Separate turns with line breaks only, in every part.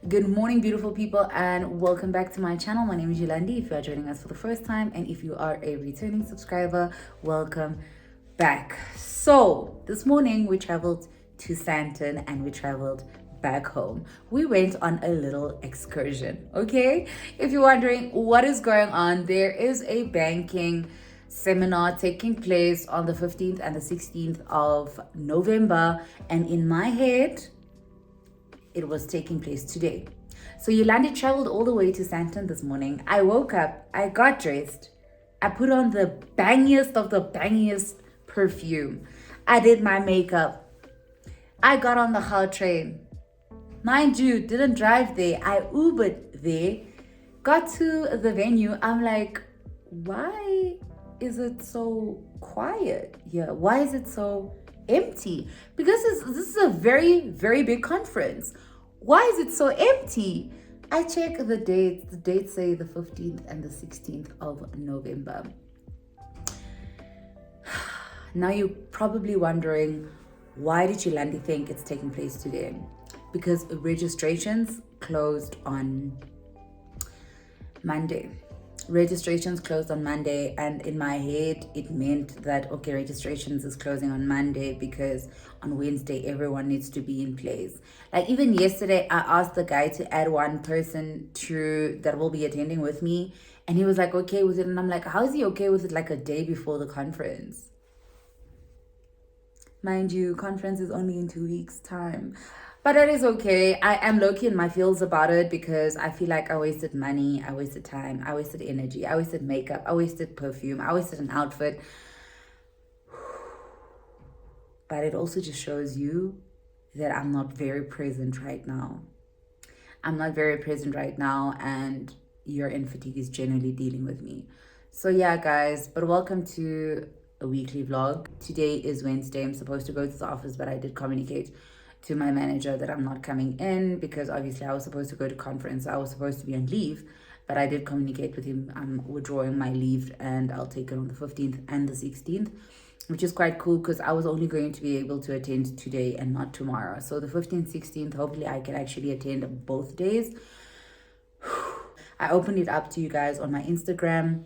Good morning, beautiful people, and welcome back to my channel. My name is Yolandi. If you are joining us for the first time, and if you are a returning subscriber, welcome back. So this morning we traveled to Sandton and we traveled back home. We went on a little excursion. Okay, if you're wondering what is going on, there is a banking seminar taking place on the 15th and the 16th of November, and in my head it was taking place today. So Yolandi traveled all the way to Sandton this morning. I woke up, I got dressed, I put on the bangiest of the bangiest perfume. I did my makeup. I got on the Gautrain train. Mind you, didn't drive there. I Ubered there. Got to the venue. I'm like, why is it so quiet here? Why is it so empty? Because this is a very, very big conference. Why is it so empty? I check the dates. The dates say the 15th and the 16th of November. Now you're probably wondering, why did Yolandi think it's taking place today? Because registrations closed on Monday. Registrations closed on Monday, and in my head it meant that okay, registrations is closing on Monday because on Wednesday everyone needs to be in place. Like even yesterday I asked the guy to add one person to that will be attending with me, and he was like okay with it, and I'm like, how is he okay with it like a day before the conference? Mind you, conference is only in 2 weeks time. But that is okay. I am low-key in my feels about it because I feel like I wasted money, I wasted time, I wasted energy, I wasted makeup, I wasted perfume, I wasted an outfit. But it also just shows you that I'm not very present right now. I'm not very present right now, and year-end fatigue is generally dealing with me. So yeah, guys, but welcome to a weekly vlog. Today is Wednesday. I'm supposed to go to the office, but I did communicate to my manager that I'm not coming in because obviously I was supposed to go to conference. I was supposed to be on leave, but I did communicate with him. I'm withdrawing my leave and I'll take it on the 15th and the 16th, which is quite cool because I was only going to be able to attend today and not tomorrow. So the 15th, 16th, hopefully I can actually attend both days. I opened it up to you guys on my Instagram.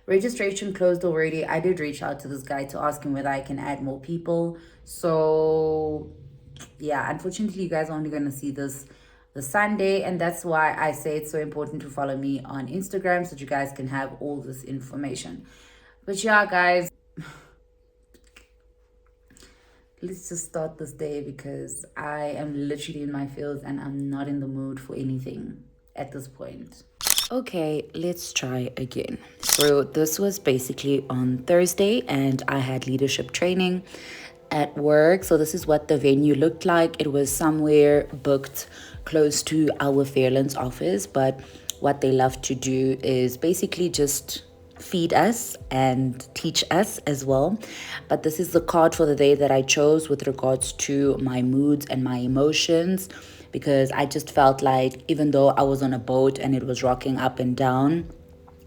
Registration closed already. I did reach out to this guy to ask him whether I can add more people. So yeah, unfortunately you guys are only going to see this the Sunday, and that's why I say it's so important to follow me on Instagram so that you guys can have all this information. But yeah, guys, let's just start this day because I am literally in my feels and I'm not in the mood for anything at this point. Okay, let's try again. So this was basically on Thursday and I had leadership training at work. So this is what the venue looked like. It was somewhere booked close to our Fairlands office, but what they love to do is basically just feed us and teach us as well. But this is the card for the day that I chose with regards to my moods and my emotions, because I just felt like even though I was on a boat and it was rocking up and down,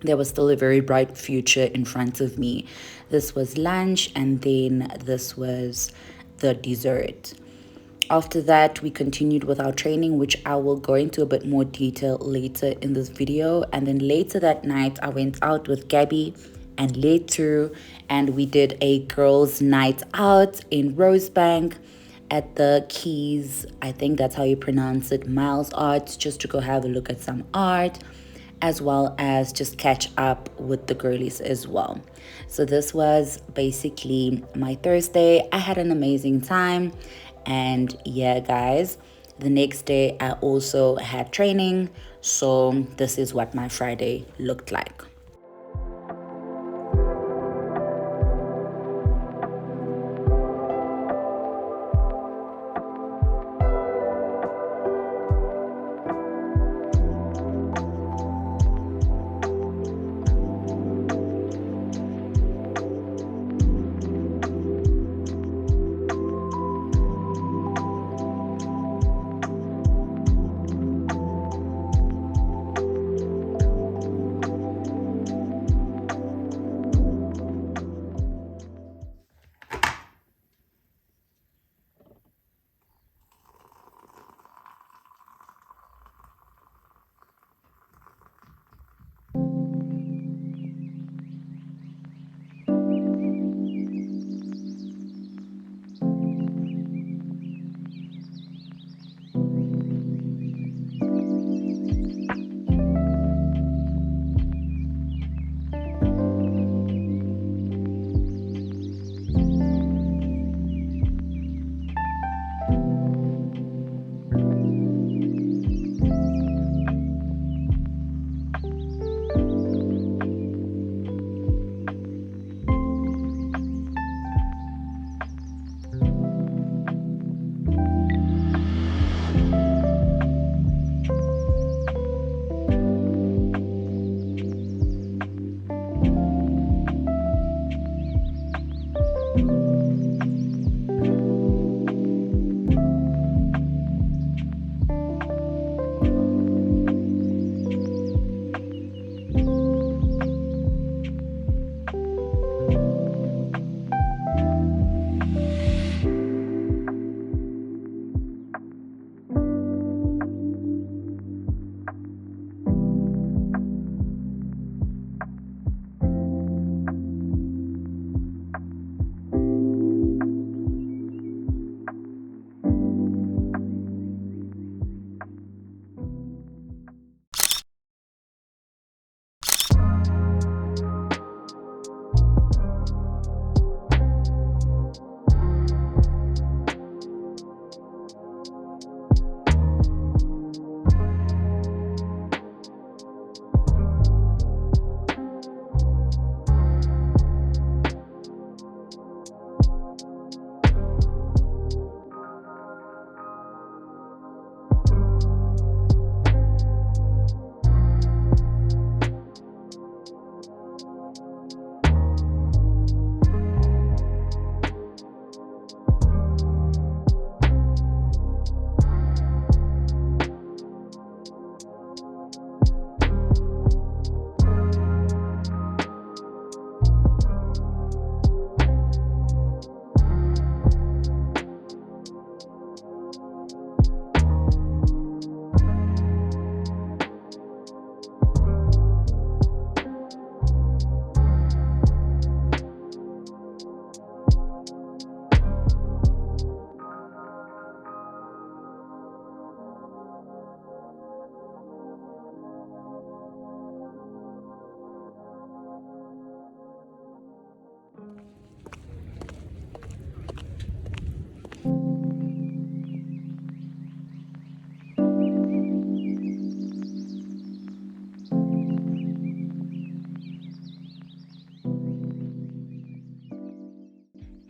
there was still a very bright future in front of me. This was lunch, and then this was the dessert. After that, we continued with our training, which I will go into a bit more detail later in this video. And then later that night, I went out with Gabby and Letu, and we did a girls' night out in Rosebank at the Keys. I think that's how you pronounce it, Miles Arts, just to go have a look at some art, as well as just catch up with the girlies as well. So this was basically my Thursday. I had an amazing time. And yeah, guys, the next day I also had training. So this is what my Friday looked like.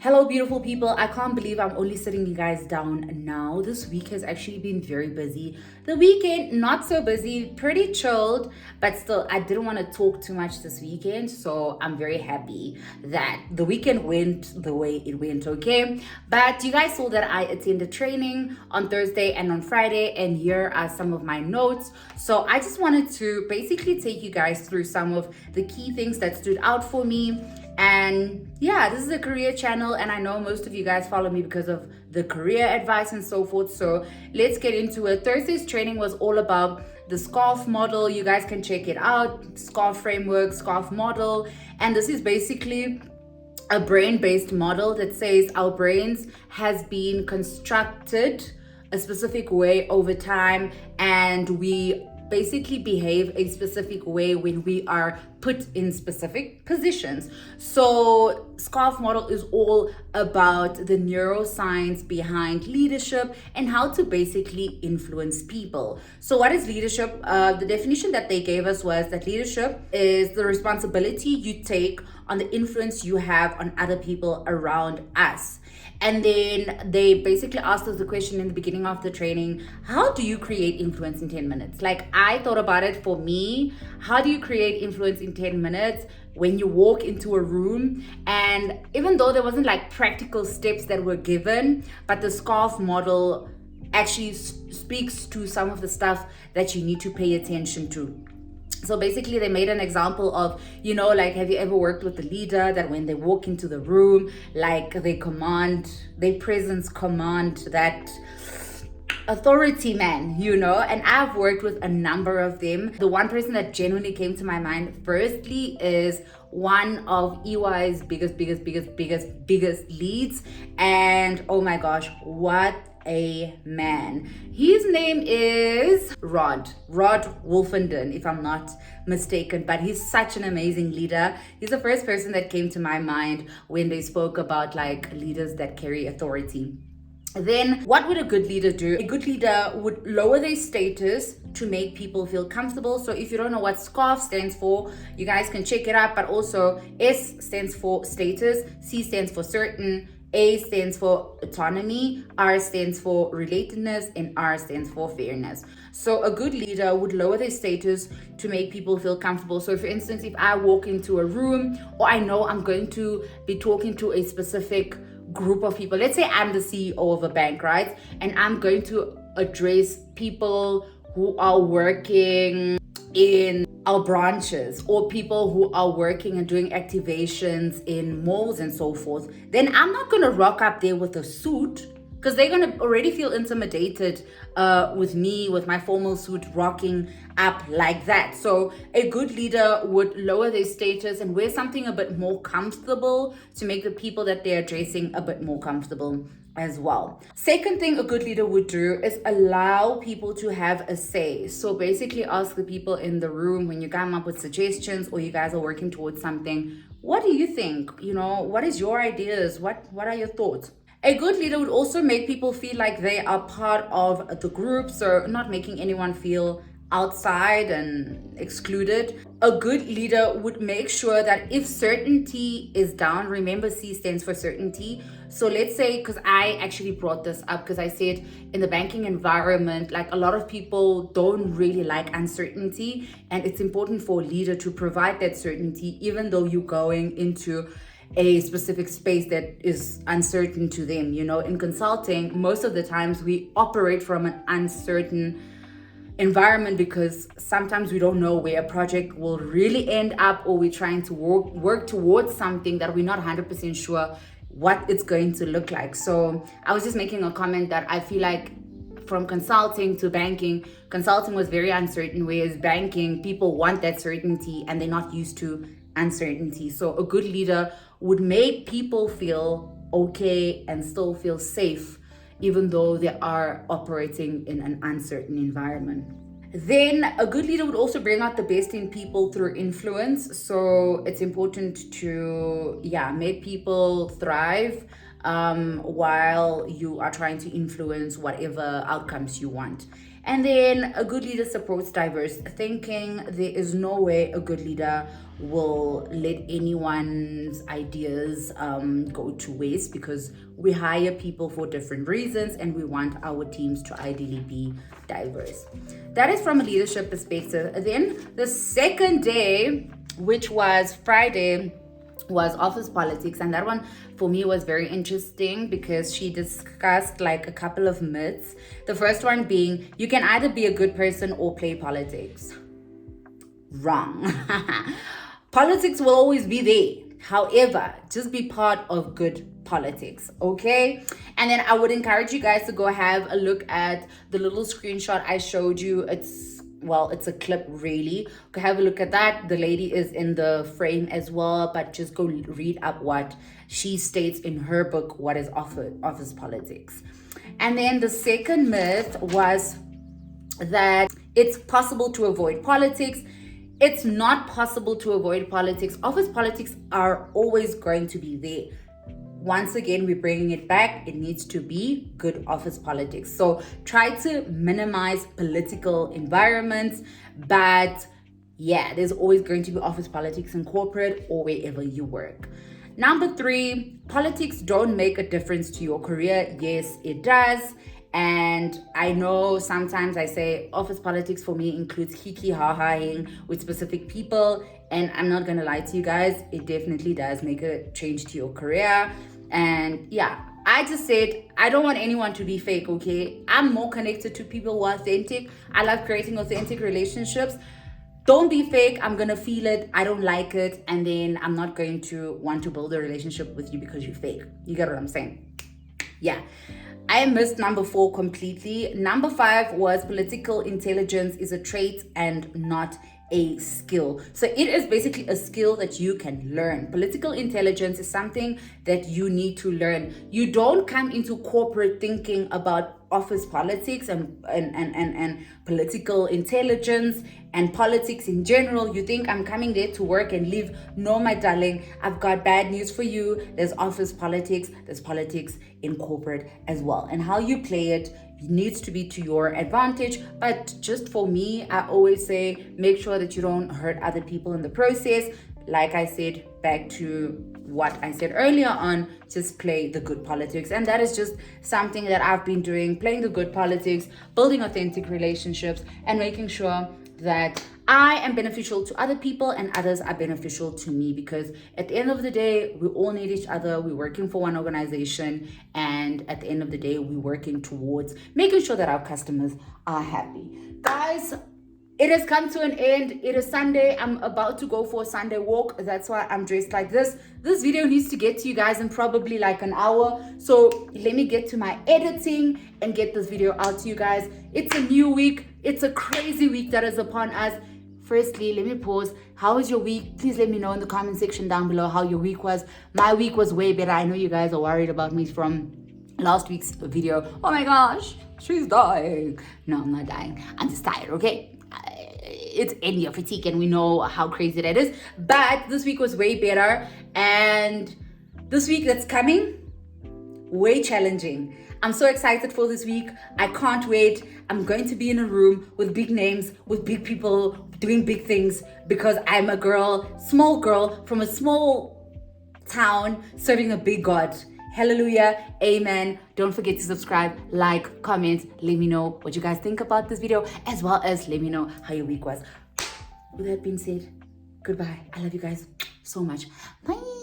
Hello beautiful people, I can't believe I'm only sitting you guys down now. This week has actually been very busy. The weekend, not so busy, pretty chilled, but still I didn't want to talk too much this weekend, so I'm very happy that the weekend went the way it went, okay? But you guys saw that I attended training on Thursday and on Friday, and here are some of my notes. So I just wanted to basically take you guys through some of the key things that stood out for me. And yeah, this is a career channel, and I know most of you guys follow me because of the career advice and so forth. So let's get into it. Thursday's training was all about the scarf model. You guys can check it out, scarf framework, scarf model. And this is basically a brain-based model that says our brains has been constructed a specific way over time, and we basically behave a specific way when we are put in specific positions. So scarf model is all about the neuroscience behind leadership and how to basically influence people. So what is leadership? The definition that they gave us was that leadership is the responsibility you take on the influence you have on other people around us. And then they basically asked us the question in the beginning of the training, how do you create influence in 10 minutes? Like, I thought about it for me, how do you create influence in 10 minutes when you walk into a room? And even though there wasn't like practical steps that were given, but the scarf model actually speaks to some of the stuff that you need to pay attention to. So basically they made an example of, you know, like, have you ever worked with a leader that when they walk into the room, like they command, their presence command that authority man, you know? And I've worked with a number of them. The one person that genuinely came to my mind firstly is one of EY's biggest leads. And oh my gosh, what a man. His name is Rod Wolfenden, if I'm not mistaken, but he's such an amazing leader. He's the first person that came to my mind when they spoke about like leaders that carry authority. Then what would a good leader do? A good leader would lower their status to make people feel comfortable. So if you don't know what SCARF stands for, you guys can check it out. But also S stands for status, C stands for certain, A stands for autonomy, R stands for relatedness, and R stands for fairness. So a good leader would lower their status to make people feel comfortable. So for instance, if I walk into a room, or I know I'm going to be talking to a specific group of people, let's say I'm the CEO of a bank, right? And I'm going to address people who are working in our branches, or people who are working and doing activations in malls and so forth, then I'm not going to rock up there with a suit, because they're going to already feel intimidated with me, with my formal suit, rocking up like that. So a good leader would lower their status and wear something a bit more comfortable to make the people that they're addressing a bit more comfortable as well. Second thing a good leader would do is allow people to have a say. So basically ask the people in the room, when you come up with suggestions or you guys are working towards something, what do you think? You know, what is your ideas? What are your thoughts? A good leader would also make people feel like they are part of the group, so not making anyone feel outside and excluded. A good leader would make sure that if certainty is down, remember C stands for certainty. So let's say, because I actually brought this up because I said in the banking environment, like a lot of people don't really like uncertainty, and it's important for a leader to provide that certainty even though you're going into a specific space that is uncertain to them. You know, in consulting, most of the times we operate from an uncertain environment because sometimes we don't know where a project will really end up, or we're trying to work towards something that we're not 100% sure what it's going to look like. So I was just making a comment that I feel like from consulting to banking, consulting was very uncertain, whereas banking, people want that certainty and they're not used to uncertainty. So a good leader would make people feel okay and still feel safe, even though they are operating in an uncertain environment. Then a good leader would also bring out the best in people through influence. So it's important to, make people thrive while you are trying to influence whatever outcomes you want. And then a good leader supports diverse thinking. There is no way a good leader will let anyone's ideas go to waste, because we hire people for different reasons and we want our teams to ideally be diverse. That is from a leadership perspective. Then the second day, which was Friday, was office politics, and that one for me was very interesting because she discussed like a couple of myths. The first one being, you can either be a good person or play politics. Wrong. Politics will always be there. However, just be part of good politics, okay? And then I would encourage you guys to go have a look at the little screenshot I showed you. It's a clip really. Go have a look at that. The lady is in the frame as well, but just go read up what she states in her book, What is Office Politics. And then the second myth was that it's possible to avoid politics. It's not possible to avoid politics. Office politics are always going to be there. Once again, we're bringing it back. It needs to be good office politics. So try to minimize political environments, but there's always going to be office politics in corporate or wherever you work. Number 3, politics don't make a difference to your career. Yes, it does. And I know sometimes I say office politics for me includes hiki-ha-haing with specific people. And I'm not going to lie to you guys, it definitely does make a change to your career. And I just said, I don't want anyone to be fake, okay? I'm more connected to people who are authentic. I love creating authentic relationships. Don't be fake. I'm going to feel it. I don't like it. And then I'm not going to want to build a relationship with you because you're fake. You get what I'm saying? Yeah. I missed number 4 completely. Number 5 was political intelligence is a trait and not a skill. So it is basically a skill that you can learn. Political intelligence is something that you need to learn. You don't come into corporate thinking about office politics and political intelligence and politics in general. You think I'm coming there to work and leave. No, my darling, I've got bad news for you. There's office politics, there's politics in corporate as well. And how you play it needs to be to your advantage. But just for me, I always say, make sure that you don't hurt other people in the process. like I said, back to what I said earlier on, just play the good politics. And that is just something that I've been doing, playing the good politics, building authentic relationships, and making sure that I am beneficial to other people and others are beneficial to me, because at the end of the day, we all need each other. We're working for one organization, and at the end of the day, we're working towards making sure that our customers are happy. Guys, it has come to an end. It is Sunday. I'm about to go for a Sunday walk. That's why I'm dressed like this. This video needs to get to you guys in probably like an hour. So let me get to my editing and get this video out to you guys. It's a new week. It's a crazy week that is upon us. Firstly, let me pause. How was your week? Please let me know in the comment section down below how your week was. My week was way better. I know you guys are worried about me from last week's video. Oh my gosh, she's dying. No, I'm not dying. I'm just tired, okay? It's any of fatigue, and we know how crazy that is. But this week was way better, and this week that's coming, way challenging. I'm so excited for this week. I can't wait. I'm going to be in a room with big names, with big people doing big things, because I'm a girl, small girl from a small town serving a big God. Hallelujah, amen. Don't forget to subscribe, like, comment, let me know what you guys think about this video, as well as let me know how your week was. With that being said, goodbye. I love you guys so much. Bye.